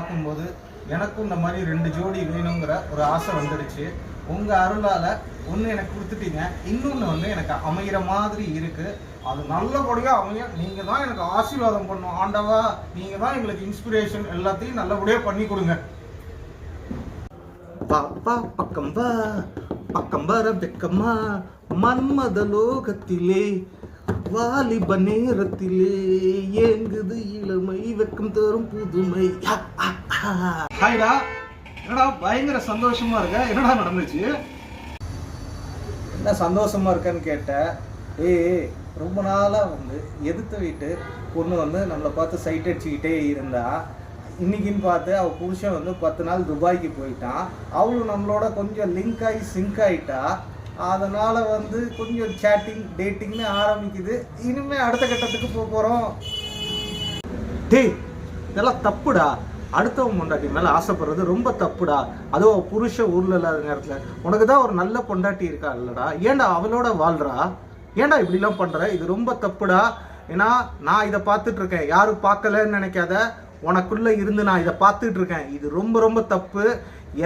பார்க்கும்போது எனக்கும் இந்த மாதிரி 2 ஜோடி வேணுங்கிற ஒரு ஆசை வந்துடுச்சு. உங்கள் அருளால் ஒன்று எனக்கு கொடுத்துட்டீங்க, இன்னொன்று வந்து எனக்கு அமைகிற மாதிரி இருக்குது. அது நல்லபடியாக அமைய நீங்கள் தான் எனக்கு ஆசீர்வாதம் பண்ணணும் ஆண்டவா. நீங்கள் தான் எங்களுக்கு இன்ஸ்பிரேஷன், எல்லாத்தையும் நல்லபடியாக பண்ணி கொடுங்க. பாப்பா பக்கம் வா, பக்கம் வர வெக்கம்மா, மன்மத லோகத்திலே வாலிப நேரத்திலே ஏங்குது இளமை, வெக்கம் தரும் புதுமை. ஹாய்டா, என்னடா பயங்கர சந்தோஷமா இருக்க, என்னடா நடந்துச்சு? என்ன சந்தோஷமா இருக்கன்னு கேட்ட? ரொம்ப நாளாக வந்து எதிர்த்த வீட்டு பொண்ணு வந்து நம்மளை பார்த்து சைட் அடிச்சுக்கிட்டே இருந்தா. இன்னைக்குன்னு பார்த்து அவள் புருஷன் வந்து 10 நாள் துபாய்க்கு போயிட்டான். அவளும் நம்மளோட கொஞ்சம் லிங்க் ஆகி சிங்க் ஆகிட்டா. அதனால் வந்து கொஞ்சம் சேட்டிங் டேட்டிங்னு ஆரம்பிக்குது. இனிமேல் அடுத்த கட்டத்துக்கு போகிறோம். டேய், இதெல்லாம் தப்புடா. அடுத்தவன் பொண்டாட்டி மேலே ஆசைப்படுறது ரொம்ப தப்புடா. அதுவும் புருஷன் ஊரில் இல்லாத நேரத்தில் உனக்கு தான் ஒரு நல்ல பொண்டாட்டி இருக்கா இல்லைடா, ஏன்டா அவளோட வாழ்றா? ஏன்டா இப்படிலாம் பண்ணுற? இது ரொம்ப தப்புடா. ஏன்னா நான் இதை பார்த்துட்டு இருக்கேன், யாரும் பார்க்கலன்னு நினைக்காத. உனக்குள்ளே இருந்து நான் இதை பார்த்துட்டு இருக்கேன். இது ரொம்ப ரொம்ப தப்பு.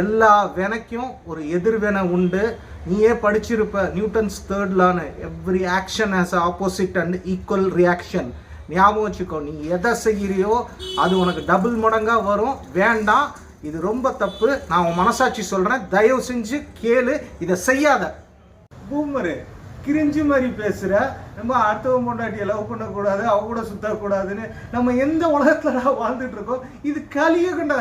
எல்லா வினைக்கும் ஒரு எதிர்வினை உண்டு. நீயே படிச்சிருப்ப நியூட்டன்ஸ் 3rd லான்னு, every action has opposite and equal reaction. ஞாபகம் வச்சுக்கோ. நீ எதை செய்கிறியோ அது உனக்கு டபுள் மடங்காக வரும். வேண்டாம், இது ரொம்ப தப்பு. நான் உன் மனசாட்சி சொல்கிறேன், தயவு செஞ்சு கேளு, இதை செய்யாத. பூமரு கிரிஞ்சு மாதிரி பேசுகிற. நம்ம அடுத்தவன் பொண்டாட்டியை லவ் பண்ணக்கூடாது, அவ கூட சுற்றக்கூடாதுன்னு நம்ம எந்த உலகத்துலடா வாழ்ந்துட்டு இருக்கோம்? இது கலியுகண்டா.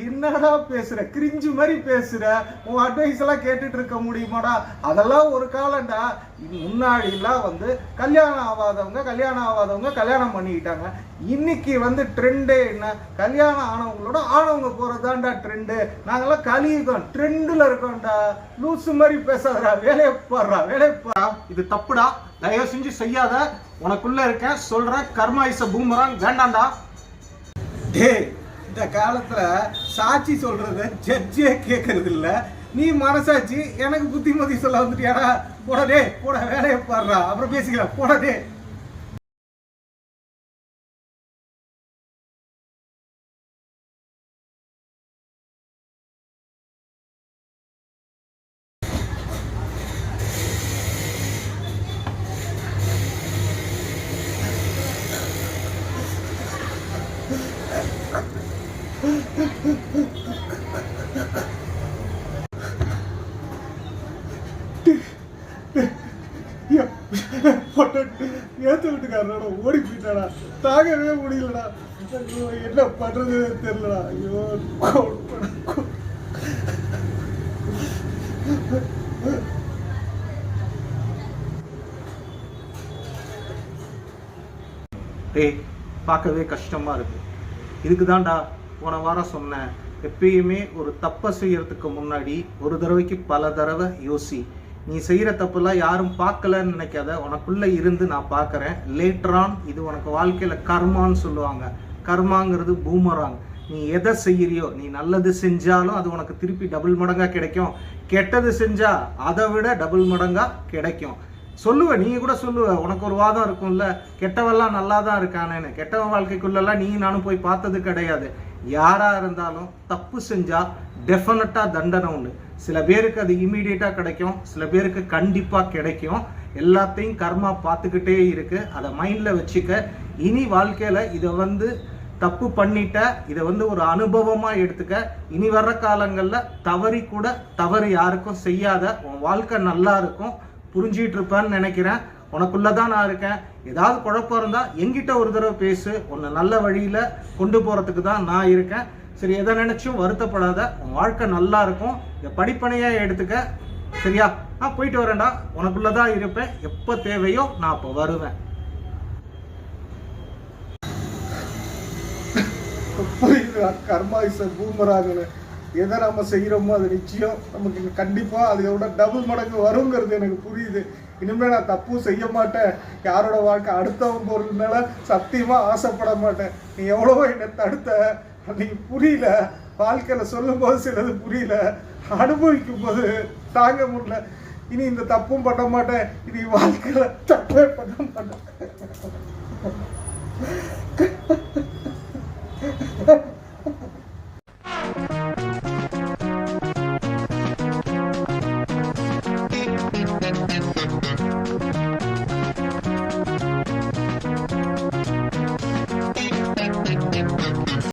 என்னடா பேசுகிற? கிரிஞ்சு மாதிரி பேசுகிற. உன் அட்வைஸ் எல்லாம் கேட்டுட்டு இருக்க முடியுமாடா? அதெல்லாம் ஒரு காலம்டா. முன்னாடிலாம் வந்து கல்யாணம் ஆகாதவங்க கல்யாணம் பண்ணிக்கிட்டாங்க. இன்னைக்கு வந்து ட்ரெண்டே என்ன? கல்யாணம் ஆனவங்களோட ஆனவங்க போகிறதாண்டா ட்ரெண்டு. நாங்கெல்லாம் கலியுகம் ட்ரெண்டில் இருக்கோம்டா. லூசு மாதிரி பேசாதடா, வேலையை பாடுறா, வேலையை பாரா. இது தப்புடா, தயவு செஞ்சு செய்யாத. உனக்குள்ள இருக்கேன் சொல்றேன், கர்மா இஸ் a boomerang. வேண்டாம்டா. டேய், இந்த காலத்துல சாட்சி சொல்றது ஜட்ஜே கேட்கறது இல்ல. நீ மனசாட்சி எனக்கு புத்திமதி சொல்ல வந்துட்டியாடா? போட டே, போட, வேலையை பாடுறா, அப்புறம் பேசிக்கலாம். போட டே. ஏத்து வீட்டுக்காரனோட ஓடி போயிட்டாடா. தாங்கவே முடியலடா. என்ன பண்றது தெரியலடா. ஐயோ, டேய், பார்க்கவே கஷ்டமா இருக்கு. இதுக்கு தான்டா போன வாரம் சொன்னேன், எப்பயுமே ஒரு தப்பை செய்யறதுக்கு முன்னாடி ஒரு தடவைக்கு பல தடவை யோசி. நீ செய்கிற தப்புலாம் யாரும் பார்க்கலன்னு நினைக்காத. உனக்குள்ளே இருந்து நான் பார்க்குறேன். லேட்டரான் இது உனக்கு வாழ்க்கையில் கர்மான்னு சொல்லுவாங்க. கர்மாங்கிறது பூமராங். நீ எதை செய்கிறியோ, நீ நல்லது செஞ்சாலும் அது உனக்கு திருப்பி டபுள் மடங்காக கிடைக்கும். கெட்டது செஞ்சா அதை விட டபுள் மடங்காக கிடைக்கும். சொல்லுவேன், நீங்கள் கூட சொல்லுவேன், உனக்கு ஒரு வாதம் இருக்கும்ல, கெட்டவெல்லாம் நல்லா தான் இருக்கானேன்னு. கெட்டவன் வாழ்க்கைக்குள்ளெல்லாம் நீ நானும் போய் பார்த்தது கிடையாது. யாராக இருந்தாலும் தப்பு செஞ்சால் டெஃபினட்டாக தண்டனை உண்டு. சில பேருக்கு அது இமீடியட்டாக கிடைக்கும், சில பேருக்கு கண்டிப்பாக கிடைக்கும். எல்லாத்தையும் கர்மா பார்த்துக்கிட்டே இருக்கு. அதை மைண்டில் வச்சுக்க. இனி வாழ்க்கையில் இதை வந்து தப்பு பண்ணிட்ட, இதை வந்து ஒரு அனுபவமாக எடுத்துக்க. இனி வர்ற காலங்களில் தவறி கூட தவறு யாருக்கும் செய்யாத. உன் வாழ்க்கை நல்லா இருக்கும். புரிஞ்சிட்டு இருப்பேன்னு நினைக்கிறேன். உனக்குள்ளதான் நான் இருக்கேன். ஏதாவது குழப்பம் இருந்தால் என்கிட்ட ஒரு தடவை பேசு. உன்னை நல்ல வழியில் கொண்டு போகிறதுக்கு தான் நான் இருக்கேன். சரி, எதை நினைச்சும் வருத்தப்படாத. உன் வாழ்க்கை நல்லா இருக்கும். இதை படிப்பனையாக எடுத்துக்க. சரியா? நான் போயிட்டு வரேன்டா. உனக்குள்ளதான் இருப்பேன். எப்போ தேவையோ நான் அப்போ வருவேன். கர்மா இஸ் a boomerang. எதை நம்ம செய்கிறோமோ அது நிச்சயம் நமக்கு கண்டிப்பாக அதோட டபுள் மடங்கு வருங்கிறது எனக்கு புரியுது. இனிமேல் நான் தப்பும் செய்ய மாட்டேன். யாரோட வாழ்க்கை அடுத்தவன் பொருள்னால சத்தியமாக ஆசைப்பட மாட்டேன். நீ எவ்வளவோ என்னை தடுத்த, அன்னைக்கு புரியல. வாழ்க்கையில் சொல்லும் போது சிலது புரியல, அனுபவிக்கும் போது தாங்க முடியல. இனி இந்த தப்பும் பண்ண மாட்டேன். இனி வாழ்க்கையில் தப்பே பண்ண மாட்டேன்.